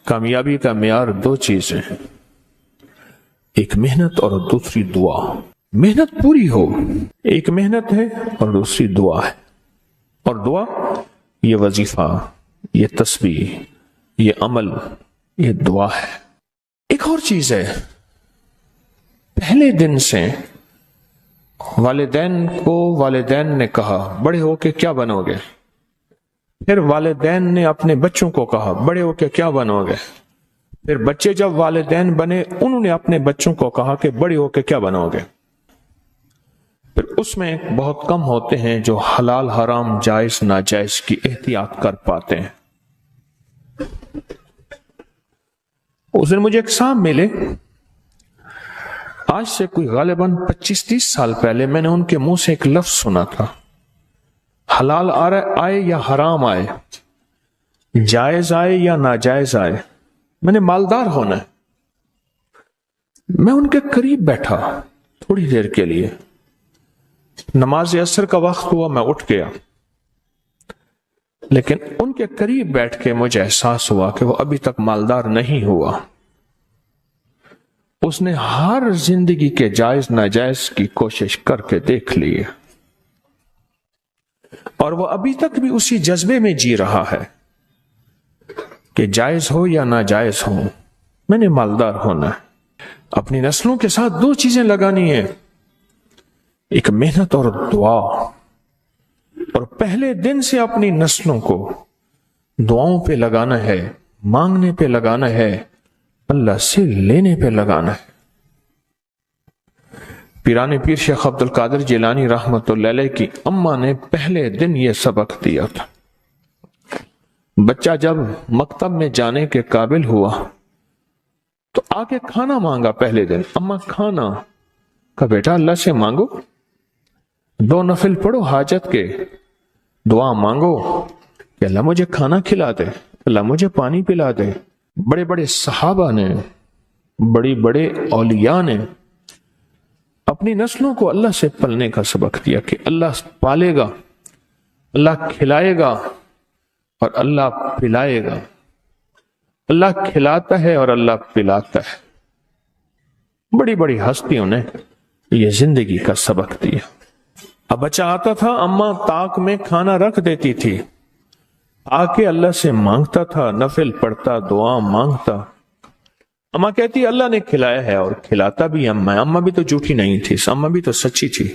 کامیابی کا معیار دو چیزیں، ایک محنت اور دوسری دعا۔ محنت پوری ہو، ایک محنت ہے اور دوسری دعا ہے۔ اور دعا یہ وظیفہ، یہ تسبیح، یہ عمل، یہ دعا ہے۔ ایک اور چیز ہے، پہلے دن سے والدین نے کہا بڑے ہو کے کیا بنو گے، پھر والدین نے اپنے بچوں کو کہا بڑے ہو کے کیا بنو گے، پھر بچے جب والدین بنے انہوں نے اپنے بچوں کو کہا کہ بڑے ہو کے کیا بنو گے۔ پھر اس میں بہت کم ہوتے ہیں جو حلال حرام جائز ناجائز کی احتیاط کر پاتے ہیں۔ اس دن مجھے ایک صاحب ملے، آج سے کوئی غالباً 25-30 سال پہلے میں نے ان کے منہ سے ایک لفظ سنا تھا، حلال آئے یا حرام آئے، جائز آئے یا ناجائز آئے، میں نے مالدار ہونا ہے۔ میں ان کے قریب بیٹھا تھوڑی دیر کے لیے، نماز عصر کا وقت ہوا، میں اٹھ گیا، لیکن ان کے قریب بیٹھ کے مجھے احساس ہوا کہ وہ ابھی تک مالدار نہیں ہوا۔ اس نے ہر زندگی کے جائز ناجائز کی کوشش کر کے دیکھ لی ہے، اور وہ ابھی تک بھی اسی جذبے میں جی رہا ہے کہ جائز ہو یا ناجائز ہو میں نے مالدار ہونا ہے۔ اپنی نسلوں کے ساتھ دو چیزیں لگانی ہیں، ایک محنت اور دعا، اور پہلے دن سے اپنی نسلوں کو دعاؤں پہ لگانا ہے، مانگنے پہ لگانا ہے، اللہ سے لینے پہ لگانا ہے۔ پیران پیر شیخ عبد القادر جیلانی رحمت اللہ علیہ کی اماں نے پہلے دن یہ سبق دیا تھا۔ بچہ جب مکتب میں جانے کے قابل ہوا تو آگے کھانا مانگا، پہلے دن اماں کھانا، کہا بیٹا اللہ سے مانگو، 2 نفل پڑھو حاجت کے، دعا مانگو کہ اللہ مجھے کھانا کھلا دے، اللہ مجھے پانی پلا دے۔ بڑے بڑے صحابہ نے، بڑے اولیاء نے اپنی نسلوں کو اللہ سے پلنے کا سبق دیا کہ اللہ پالے گا، اللہ کھلائے گا اور اللہ پلائے گا، اللہ کھلاتا ہے اور اللہ پلاتا ہے۔ بڑی بڑی ہستیوں نے یہ زندگی کا سبق دیا۔ اب بچہ آتا تھا، اماں طاق میں کھانا رکھ دیتی تھی، آ کے اللہ سے مانگتا تھا، نفل پڑھتا، دعا مانگتا۔ اماں کہتی اللہ نے کھلایا ہے، اور کھلاتا بھی اماں بھی تو جھوٹی نہیں تھی، اماں بھی تو سچی تھی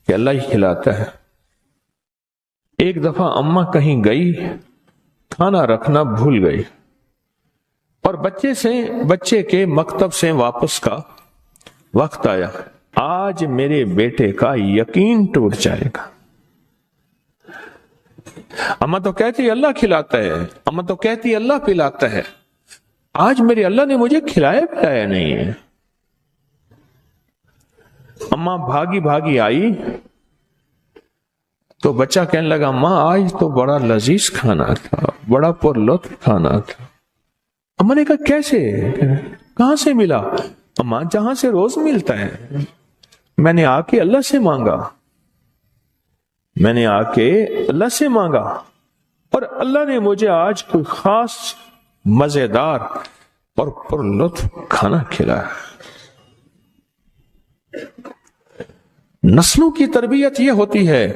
کہ اللہ ہی کھلاتا ہے۔ ایک دفعہ اماں کہیں گئی، کھانا رکھنا بھول گئی، اور بچے کے مکتب سے واپس کا وقت آیا، آج میرے بیٹے کا یقین ٹوٹ جائے گا۔ اماں تو کہتی اللہ کھلاتا ہے، اماں تو کہتی اللہ پلاتا ہے، آج میرے اللہ نے مجھے کھلایا پلایا نہیں ہے۔ اماں بھاگی آئی تو بچہ کہنے لگا ماں آج تو بڑا لذیذ کھانا تھا، بڑا پر لطف کھانا تھا۔ اماں نے کہا کیسے، کہاں سے ملا؟ اماں جہاں سے روز ملتا ہے، میں نے آ کے اللہ سے مانگا، میں نے آ کے اللہ سے مانگا، اور اللہ نے مجھے آج کوئی خاص مزیدار اور پر لطف کھانا کھلایا۔ نسلوں کی تربیت یہ ہوتی ہے،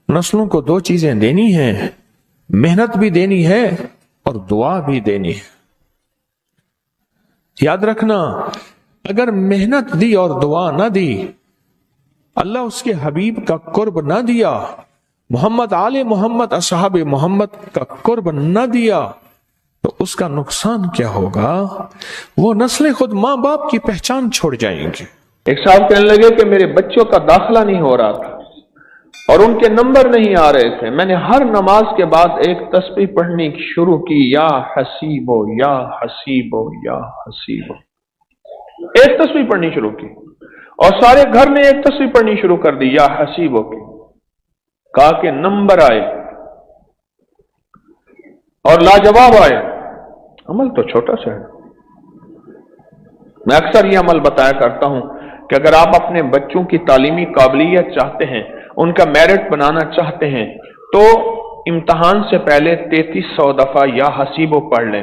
نسلوں کو 2 چیزیں دینی ہیں، محنت بھی دینی ہے اور دعا بھی دینی ہے۔ یاد رکھنا، اگر محنت دی اور دعا نہ دی، اللہ اس کے حبیب کا قرب نہ دیا، محمد آل محمد اصحاب محمد کا قرب نہ دیا، تو اس کا نقصان کیا ہوگا؟ وہ نسلیں خود ماں باپ کی پہچان چھوڑ جائیں گے۔ ایک صاحب کہنے لگے کہ میرے بچوں کا داخلہ نہیں ہو رہا تھا اور ان کے نمبر نہیں آ رہے تھے، میں نے ہر نماز کے بعد ایک تسبیح پڑھنی شروع کی، یا حسیبو یا حسیبو یا حسیبو، ایک تسبیح پڑھنی شروع کی، اور سارے گھر نے ایک تسبیح پڑھنی شروع کر دی، یا حسیبو کی، کہا کہ نمبر آئے اور لاجواب آئے۔ عمل تو چھوٹا سا ہے، میں اکثر یہ عمل بتایا کرتا ہوں کہ اگر آپ اپنے بچوں کی تعلیمی قابلیت چاہتے ہیں، ان کا میرٹ بنانا چاہتے ہیں، تو امتحان سے پہلے 3300 دفعہ یا حسیبو پڑھ لیں۔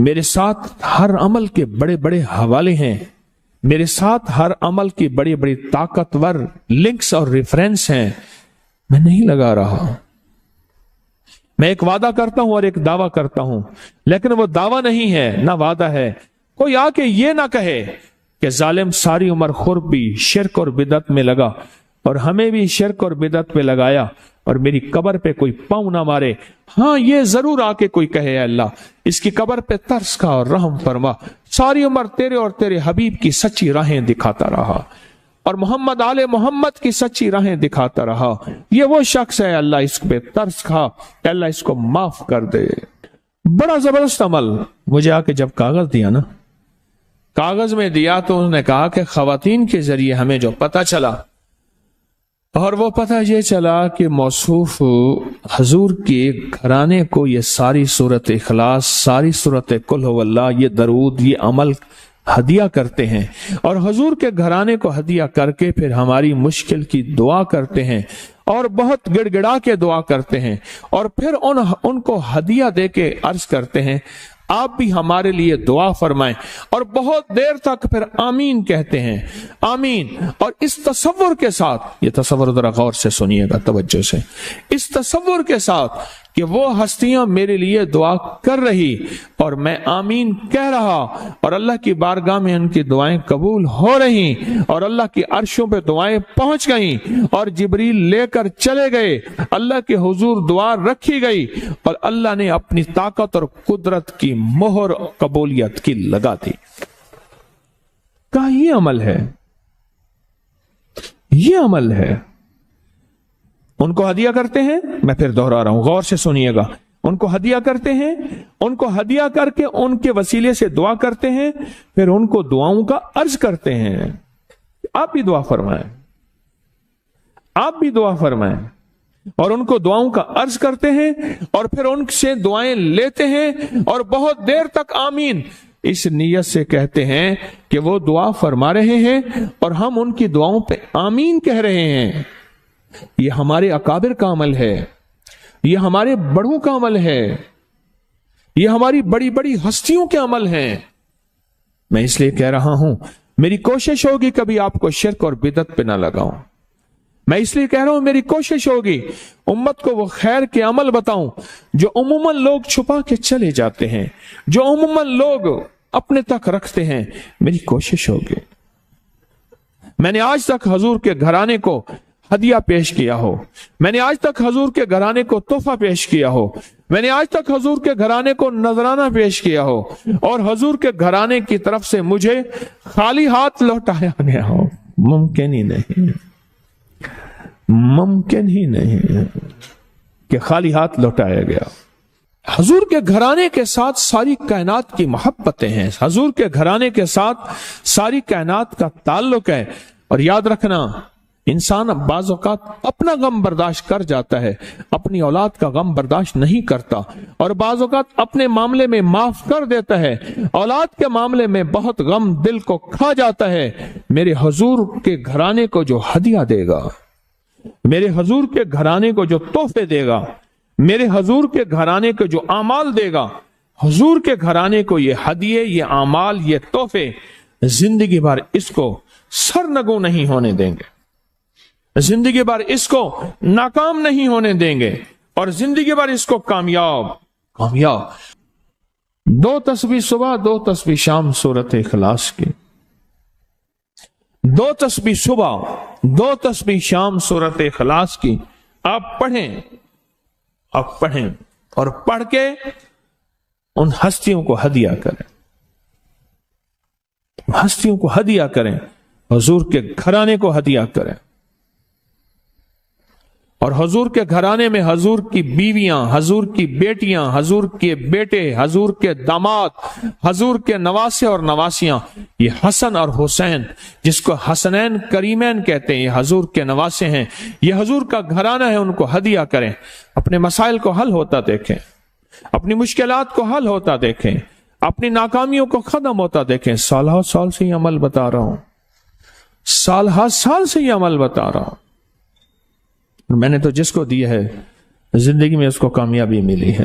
میرے ساتھ ہر عمل کے بڑے بڑے حوالے ہیں، میرے ساتھ ہر عمل کی بڑی بڑی طاقتور لنکس اور ریفرنس ہیں، میں نہیں لگا رہا۔ میں ایک وعدہ کرتا ہوں اور ایک دعویٰ کرتا ہوں، لیکن وہ دعویٰ نہیں ہے نہ وعدہ ہے۔ کوئی آ کے یہ نہ کہے کہ ظالم ساری عمر خربی شرک اور بدعت میں لگا اور ہمیں بھی شرک اور بدعت پہ لگایا اور میری قبر پہ کوئی پاؤں نہ مارے۔ ہاں یہ ضرور آ کے کوئی کہے اے اللہ اس کی قبر پہ ترس کھا اور رحم فرما، ساری عمر تیرے اور تیرے حبیب کی سچی راہیں دکھاتا رہا اور محمد آل محمد کی سچی راہیں دکھاتا رہا، یہ وہ شخص ہے اللہ اس پہ ترس کھا، اللہ اس کو معاف کر دے۔ بڑا زبردست عمل۔ مجھے آ کے جب کاغذ دیا نا، کاغذ میں دیا تو انہوں نے کہا کہ خواتین کے ذریعے ہمیں جو پتہ چلا، اور وہ پتہ یہ چلا کہ موصوف حضور کے گھرانے کو یہ ساری سورت اخلاص، ساری سورت قل هو اللہ، یہ درود، یہ عمل ہدیہ کرتے ہیں، اور حضور کے گھرانے کو ہدیہ کر کے پھر ہماری مشکل کی دعا کرتے ہیں اور بہت گڑ گڑا کے دعا کرتے ہیں، اور پھر ان کو ہدیہ دے کے عرض کرتے ہیں آپ بھی ہمارے لیے دعا فرمائیں، اور بہت دیر تک پھر آمین کہتے ہیں، آمین۔ اور اس تصور کے ساتھ، یہ تصور ذرا غور سے سنیے گا توجہ سے، اس تصور کے ساتھ کہ وہ ہستیاں میرے لیے دعا کر رہی اور میں آمین کہہ رہا، اور اللہ کی بارگاہ میں ان کی دعائیں قبول ہو رہی اور اللہ کی عرشوں پہ دعائیں پہنچ گئیں اور جبریل لے کر چلے گئے، اللہ کے حضور دعا رکھی گئی اور اللہ نے اپنی طاقت اور قدرت کی مہر قبولیت کی لگا دی۔ کہا یہ عمل ہے، یہ عمل ہے۔ ان کو ہدیہ کرتے ہیں، میں پھر دوہرا رہا ہوں، غور سے سنیے گا، ان کو ہدیہ کرتے ہیں، ان کو ہدیہ کر کے ان کے وسیلے سے دعا کرتے ہیں، پھر ان کو دعاؤں کا عرض کرتے ہیں آپ بھی دعا فرمائیں، آپ بھی دعا فرمائیں، اور ان کو دعاؤں کا عرض کرتے ہیں اور پھر ان سے دعائیں لیتے ہیں اور بہت دیر تک آمین اس نیت سے کہتے ہیں کہ وہ دعا فرما رہے ہیں اور ہم ان کی دعاؤں پہ آمین کہہ رہے ہیں۔ یہ ہمارے اکابر کا عمل ہے، یہ ہمارے بڑوں کا عمل ہے، یہ ہماری بڑی بڑی ہستیوں کے عمل ہیں۔ میں اس لیے کہہ رہا ہوں میری کوشش ہوگی کبھی آپ کو شرک اور بدعت پہ نہ لگاؤں، میں اس لیے کہہ رہا ہوں میری کوشش ہوگی امت کو وہ خیر کے عمل بتاؤں جو عموماً لوگ چھپا کے چلے جاتے ہیں، جو عموماً لوگ اپنے تک رکھتے ہیں، میری کوشش ہوگی۔ میں نے آج تک حضور کے گھرانے کو ہدیہ پیش کیا ہو، میں نے آج تک حضور کے گھرانے کو تحفہ پیش کیا ہو، میں نے آج تک حضور کے گھرانے کو نذرانہ پیش کیا ہو، اور حضور کے گھرانے کی طرف سے مجھے خالی ہاتھ لوٹایا گیا ہو، ممکن ہی نہیں، ممکن ہی نہیں کہ خالی ہاتھ لوٹایا گیا۔ حضور کے گھرانے کے ساتھ ساری کائنات کی محبتیں ہیں، حضور کے گھرانے کے ساتھ ساری کائنات کا تعلق ہے، اور یاد رکھنا انسان بعض اوقات اپنا غم برداشت کر جاتا ہے، اپنی اولاد کا غم برداشت نہیں کرتا، اور بعض اوقات اپنے معاملے میں معاف کر دیتا ہے، اولاد کے معاملے میں بہت غم دل کو کھا جاتا ہے۔ میرے حضور کے گھرانے کو جو ہدیہ دے گا، میرے حضور کے گھرانے کو جو تحفے دے گا، میرے حضور کے گھرانے کو جو اعمال دے گا، حضور کے گھرانے کو یہ ہدیے، یہ اعمال، یہ تحفے زندگی بھر اس کو سرنگوں نہیں ہونے دیں گے، زندگی بھر اس کو ناکام نہیں ہونے دیں گے، اور زندگی بھر اس کو کامیاب۔ دو تسبیح صبح، دو تسبیح شام سورت اخلاص کی، دو تسبیح صبح، دو تسبیح شام سورت اخلاص کی آپ پڑھیں، آپ پڑھیں اور پڑھ کے ان ہستیوں کو ہدیہ کریں، ہستیوں کو ہدیہ کریں، حضور کے گھرانے کو ہدیہ کریں، اور حضور کے گھرانے میں حضور کی بیویاں، حضور کی بیٹیاں، حضور کے بیٹے، حضور کے داماد، حضور کے نواسے اور نواسیاں، یہ حسن اور حسین جس کو حسنین کریمین کہتے ہیں، یہ حضور کے نواسے ہیں، یہ حضور کا گھرانہ ہے، ان کو ہدیہ کریں، اپنے مسائل کو حل ہوتا دیکھیں، اپنی مشکلات کو حل ہوتا دیکھیں، اپنی ناکامیوں کو ختم ہوتا دیکھیں۔ سالہ سال سے یہ عمل بتا رہا ہوں، سالہ سال سے یہ عمل بتا رہا ہوں، میں نے تو جس کو دی ہے زندگی میں اس کو کامیابی ملی ہے۔